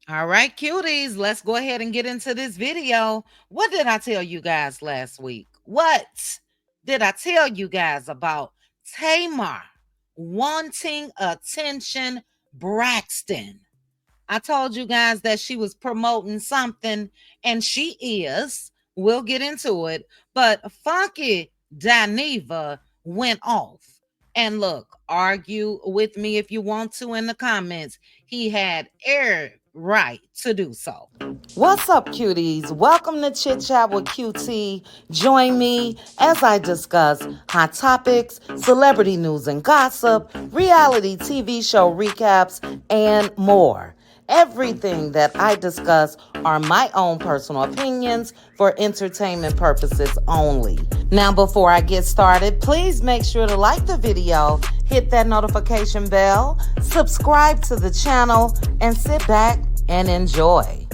All right, cuties, let's go ahead and get into this video. What did I tell you guys last week? What did I tell you guys about Tamar wanting attention Braxton? I told you guys that she was promoting something, and she is. We'll get into it. But Funky Dineva went off. And look, argue with me if you want to in the comments. He had every right to do so. What's up, cuties? Welcome to Chit Chat with QT. Join me as I discuss hot topics, celebrity news and gossip, reality TV show recaps, and more. Everything that I discuss are my own personal opinions for entertainment purposes only. Now, before I get started, please make sure to like the video, hit that notification bell, subscribe to the channel, and sit back and enjoy.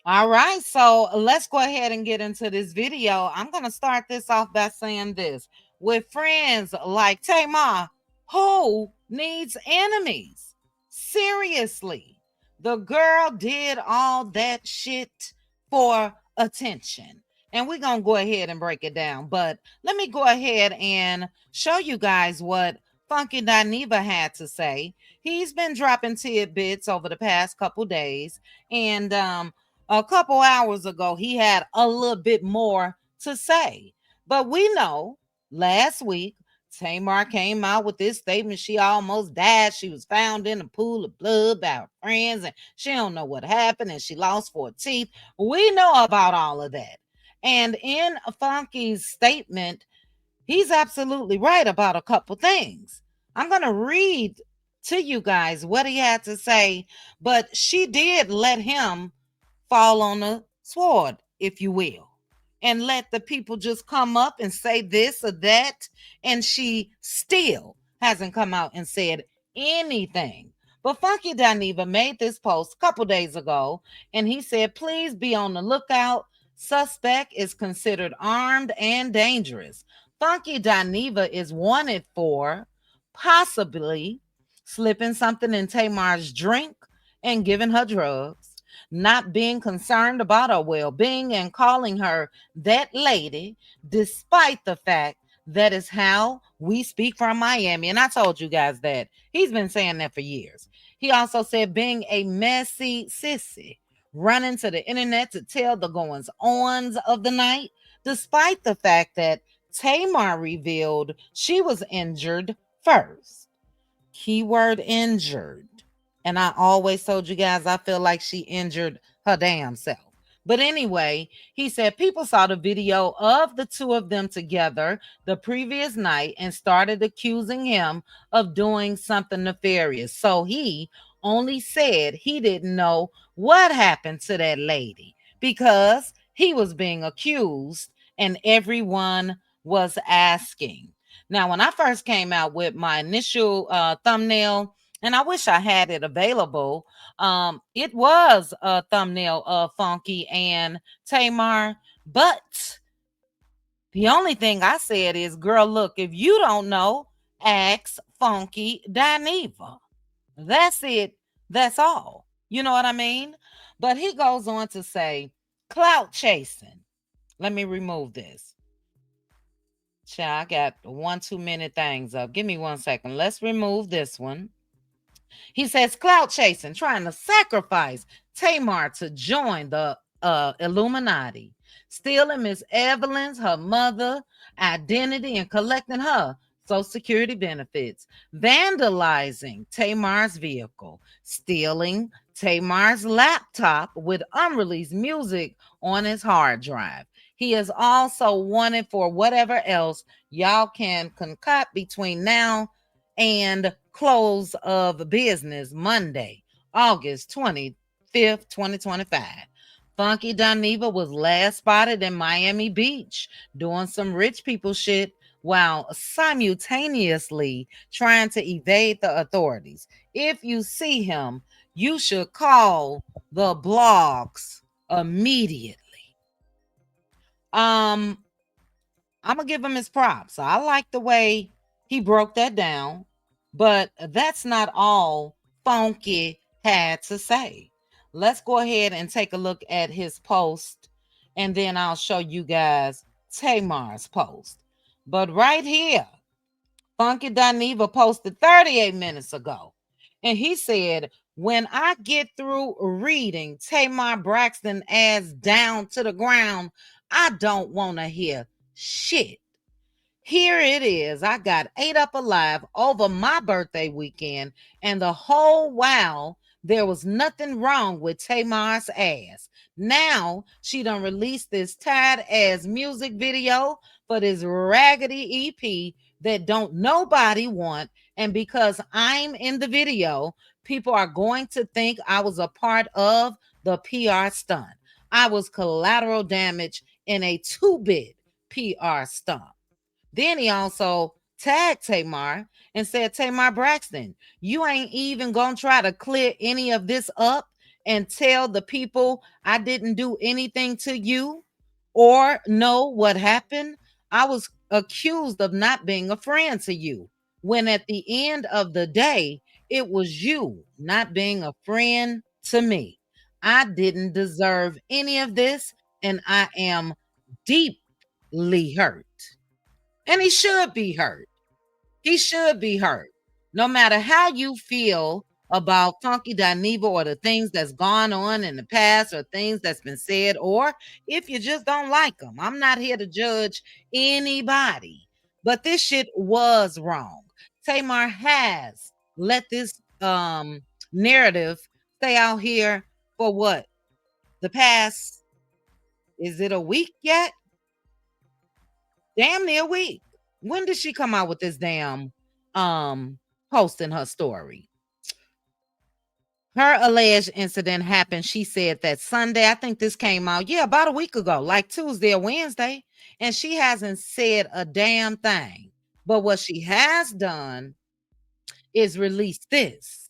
All right, so let's go ahead and get into this video. I'm going to start this off by saying this. With friends like Tamar, who needs enemies? Seriously, the girl did all that shit for attention. And we're going to go ahead and break it down. But let me go ahead and show you guys what Funky Dineva had to say. He's been dropping tidbits over the past couple days. And a couple hours ago, he had a little bit more to say. But we know last week, Tamar came out with this statement. She almost died. She was found in a pool of blood by her friends, and she don't know what happened, and she lost 4 teeth. We know about all of that. And in Funky's statement, he's absolutely right about a couple things. I'm going to read to you guys what he had to say, but she did let him fall on the sword, if you will, and let the people just come up and say this or that. And she still hasn't come out and said anything. But Funky Dineva made this post a couple days ago, and he said, please be on the lookout. Suspect is considered armed and dangerous. Funky Dineva is wanted for possibly slipping something in Tamar's drink and giving her drugs, not being concerned about her well being, and calling her that lady, despite the fact that is how we speak from Miami. And I told you guys that. He's been saying that for years. He also said being a messy sissy, running to the internet to tell the goings ons of the night, despite the fact that Tamar revealed she was injured first. Keyword injured. And I always told you guys I feel like she injured her damn self. But anyway, he said people saw the video of the two of them together the previous night and started accusing him of doing something nefarious. So he only said he didn't know what happened to that lady because he was being accused and everyone was asking. Now, when I first came out with my initial thumbnail, and I wish I had it available, it was a thumbnail of Funky and Tamar, but the only thing I said is, girl, look, if you don't know, ask Funky Dineva. That's it. That's all. You know what I mean? But he goes on to say, clout chasing. Let me remove this. Child, I got 1 2 minute things up. Give me 1 second. Let's remove this one. He says clout chasing, trying to sacrifice Tamar to join the Illuminati, stealing Miss Evelyn's, her mother, identity, and collecting her Social Security benefits, vandalizing Tamar's vehicle, stealing Tamar's laptop with unreleased music on his hard drive. He is also wanted for whatever else y'all can concoct between now and close of business Monday, August 25th, 2025. Funky Dineva was last spotted in Miami Beach doing some rich people shit while simultaneously trying to evade the authorities. If you see him, you should call the blogs immediately. Um, I'm gonna give him his props. I like the way he broke that down, but that's not all Funky had to say. Let's go ahead and take a look at his post, and then I'll show you guys Tamar's post. But right here, Funky Dineva posted 38 minutes ago. And he said, when I get through reading Tamar Braxton ass down to the ground, I don't want to hear shit. Here it is. I got ate up alive over my birthday weekend, and the whole while there was nothing wrong with Tamar's ass. Now she done released this tired ass music video for this raggedy EP that don't nobody want. And because I'm in the video, people are going to think I was a part of the PR stunt. I was collateral damage in a 2-bit PR stunt. Then he also tagged Tamar and said, Tamar Braxton, you ain't even gonna try to clear any of this up and tell the people I didn't do anything to you or know what happened. I was accused of not being a friend to you, when at the end of the day, it was you not being a friend to me. I didn't deserve any of this, and I am deeply hurt. And he should be hurt. He should be hurt. No matter how you feel about Funky Dineva or the things that's gone on in the past or things that's been said, or if you just don't like them. I'm not here to judge anybody. But this shit was wrong. Tamar has let this narrative stay out here for what? The past, is it a week yet? Damn near a week. When did she come out with this damn post in her story? Her alleged incident happened, she said, that Sunday. I think this came out, yeah, about a week ago, like Tuesday or Wednesday. And she hasn't said a damn thing. But what she has done is release this.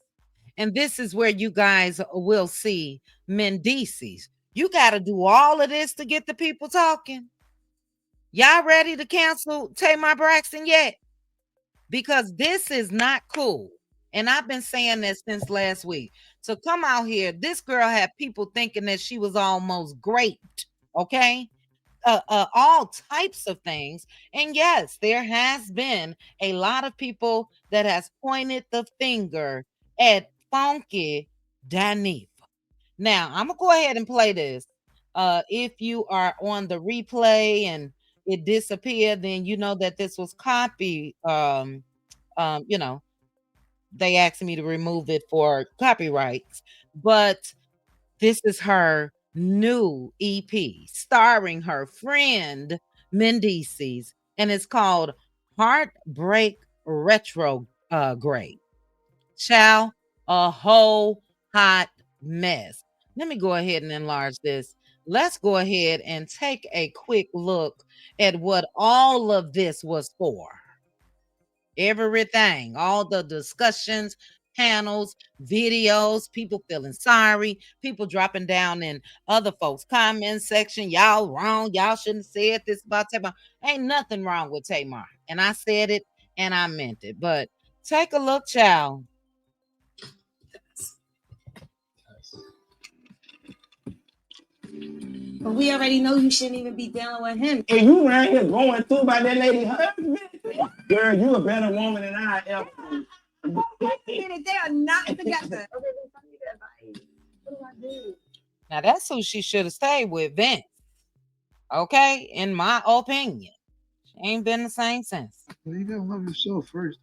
And this is where you guys will see Mendices. You got to do all of this to get the people talking. Y'all ready to cancel Tamar Braxton yet? Because this is not cool. And I've been saying this since last week. So come out here. This girl had people thinking that she was almost great. Okay. All types of things. And yes, there has been a lot of people that has pointed the finger at Funky Dineva. Now, I'm gonna go ahead and play this. If you are on the replay and it disappeared, then you know that this was copy. You know, they asked me to remove it for copyrights, but this is her new EP starring her friend Mendices, and it's called Heartbreak Retrograde. Child, a whole hot mess. Let me go ahead and enlarge this. Let's go ahead and take a quick look at what all of this was for. Everything, all the discussions, panels, videos, people feeling sorry, people dropping down in other folks' comment section. Y'all wrong. Y'all shouldn't have said this about Tamar. Ain't nothing wrong with Tamar. And I said it and I meant it. But take a look, child. But we already know you shouldn't even be dealing with him. And you around here going through by that lady husband. Girl, you a better woman than I ever. They are not together. What do I do? Now that's who she should have stayed with, Vince. Okay, in my opinion. She ain't been the same since. Well, you gotta love yourself first.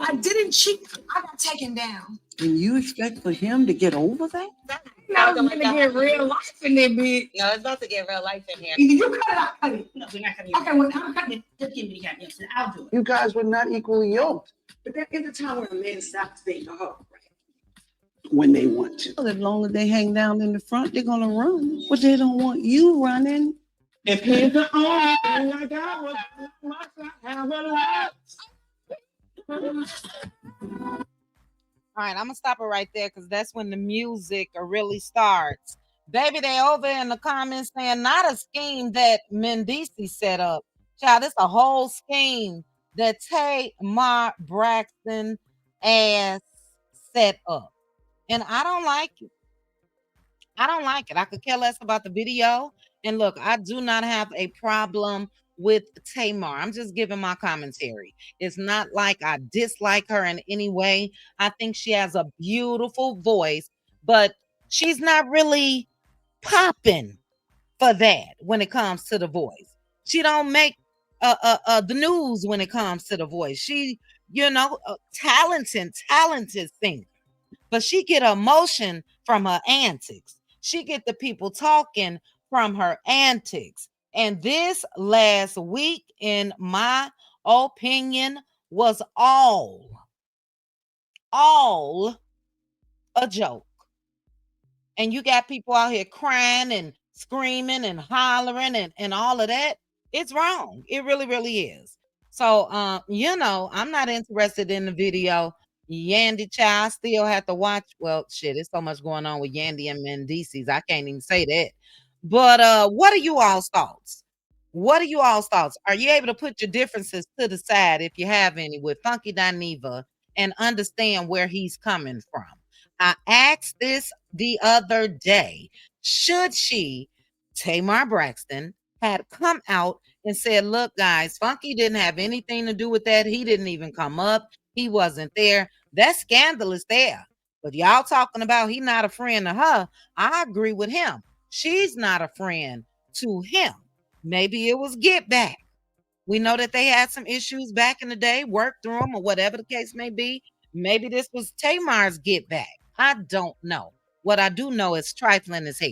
I didn't cheat. I got taken down. And you expect for him to get over that? Now it's gonna get real life in there, bitch. No, it's about to get real life in here. Either you cut it, I cut it. No, we're not cutting it. Okay, well, I'm cutting it. Just give me the goddamn shit. I'll do it. You guys were not equally yoked. But there is a time when a man stops dating a hoe, right? When they want to. Well, as long as they hang down in the front, they're gonna run. But they don't want you running. If he's the only thing I got was myself, have a lot. All right, I'm gonna stop it right there because that's when the music really starts. Baby, they over in the comments saying not a scheme that Mendici set up. Child, it's a whole scheme that Tamar Braxton ass set up. And I don't like it. I don't like it. I could care less about the video. And look, I do not have a problem with Tamar. I'm just giving my commentary. It's not like I dislike her in any way. I think she has a beautiful voice, but she's not really popping for that when it comes to the voice. She don't make the news when it comes to the voice. She, talented singer, but she get emotion from her antics. She get the people talking from her antics. And this last week, in my opinion, was all a joke. And you got people out here crying and screaming and hollering and all of that. It's wrong. It really, really is. So I'm not interested in the video. Yandy child still have to watch. Well, shit, it's so much going on with Yandy and Mendices. I can't even say that. But what are you all's thoughts? What are you all's thoughts? Are you able to put your differences to the side, if you have any, with Funky Dineva and understand where he's coming from? I asked this the other day. Should she, Tamar Braxton, had come out and said, look, guys, Funky didn't have anything to do with that. He didn't even come up. He wasn't there. That scandal is there. But y'all talking about he not a friend to her. I agree with him. She's not a friend to him. Maybe it was get back. We know that they had some issues back in the day, worked through them or whatever the case may be. Maybe this was Tamar's get back. I don't know. What I do know is trifling as hell.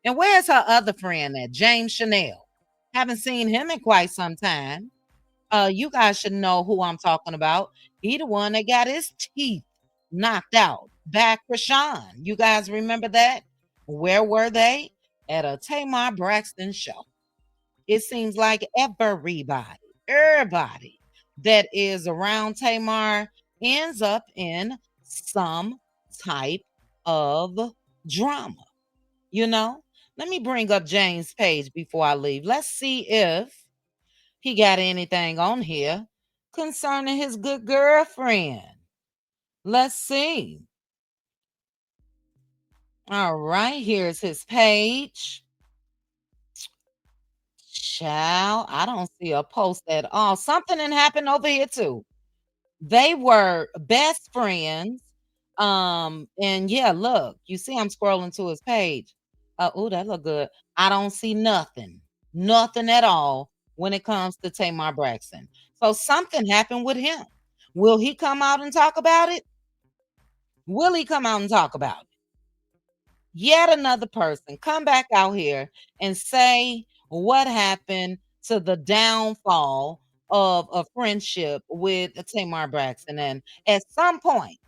And where's her other friend at, James Chanel? Haven't seen him in quite some time. You guys should know who I'm talking about. He the one that got his teeth knocked out back for Sean. You guys remember that? Where were they? At a Tamar Braxton show. It seems like everybody that is around Tamar ends up in some type of drama, you know? Let me bring up James' page before I leave. Let's see if he got anything on here concerning his good girlfriend. Let's see. All right, here's his page. Child, I don't see a post at all. Something didn't happen over here too. They were best friends. And yeah, look, you see, I'm scrolling to his page. Oh, that look good. I don't see nothing at all when it comes to Tamar Braxton. So something happened with him. Will he come out and talk about it? Will he come out and talk about it? Yet another person come back out here and say what happened to the downfall of a friendship with Tamar Braxton. And at some point,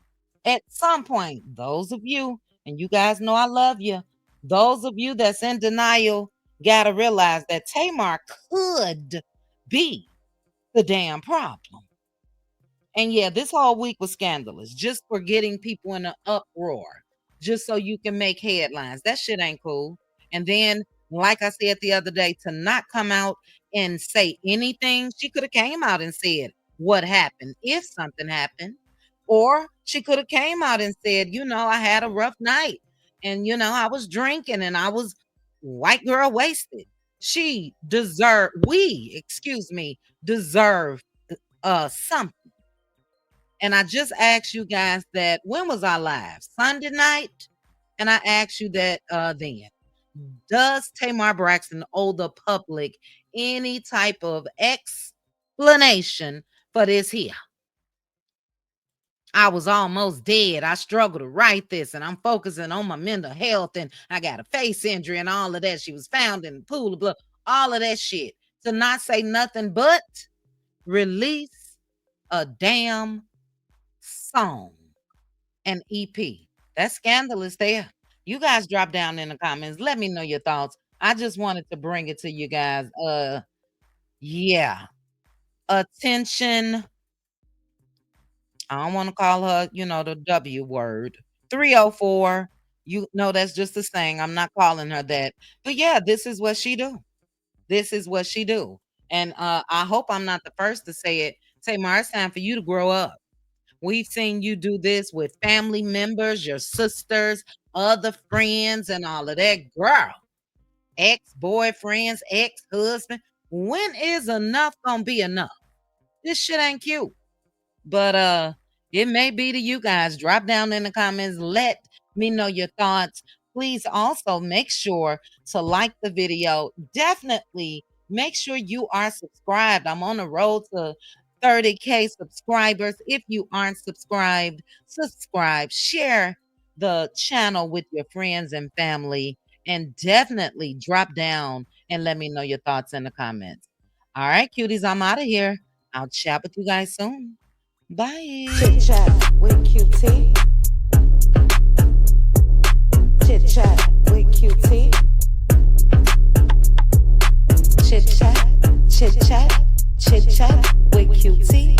those of you, and you guys know I love you, those of you that's in denial got to realize that Tamar could be the damn problem. And yeah, this whole week was scandalous just for getting people in an uproar, just so you can make headlines. That shit ain't cool. And then, like I said the other day, to not come out and say anything, she could have came out and said what happened if something happened. Or she could have came out and said, I had a rough night and, I was drinking and I was white girl wasted. Deserve something. And I just asked you guys that, when was I live? Sunday night? And I asked you that then. Does Tamar Braxton owe the public any type of explanation for this here? I was almost dead. I struggled to write this, and I'm focusing on my mental health, and I got a face injury and all of that. She was found in the pool of blood, all of that shit. To not say nothing but release a damn song, an EP. That scandal is there. You guys drop down in the comments. Let me know your thoughts. I just wanted to bring it to you guys. Yeah. Attention. I don't want to call her, the W word. 304. You know that's just a saying. I'm not calling her that. But yeah, this is what she do. This is what she do. And I hope I'm not the first to say it. Tamar, it's time for you to grow up. We've seen you do this with family members, your sisters, other friends, and all of that. Girl, ex-boyfriends, ex-husband. When is enough gonna be enough? This shit ain't cute. But it may be to you guys. Drop down in the comments. Let me know your thoughts. Please also make sure to like the video. Definitely make sure you are subscribed. I'm on the road to 30K subscribers. If you aren't subscribed, subscribe. Share the channel with your friends and family. And definitely drop down and let me know your thoughts in the comments. All right, cuties, I'm out of here. I'll chat with you guys soon. Bye. Chit chat with QT. Chit chat with QT. Chit chat, chit chat, chit chat with QT.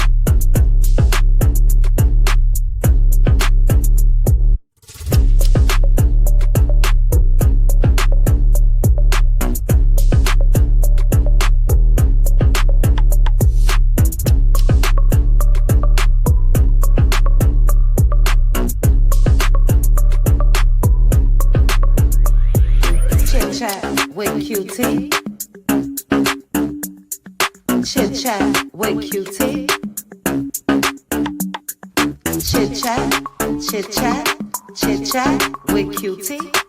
With QT. Chit chat with QT. Chit chat, chit chat, chit chat with QT.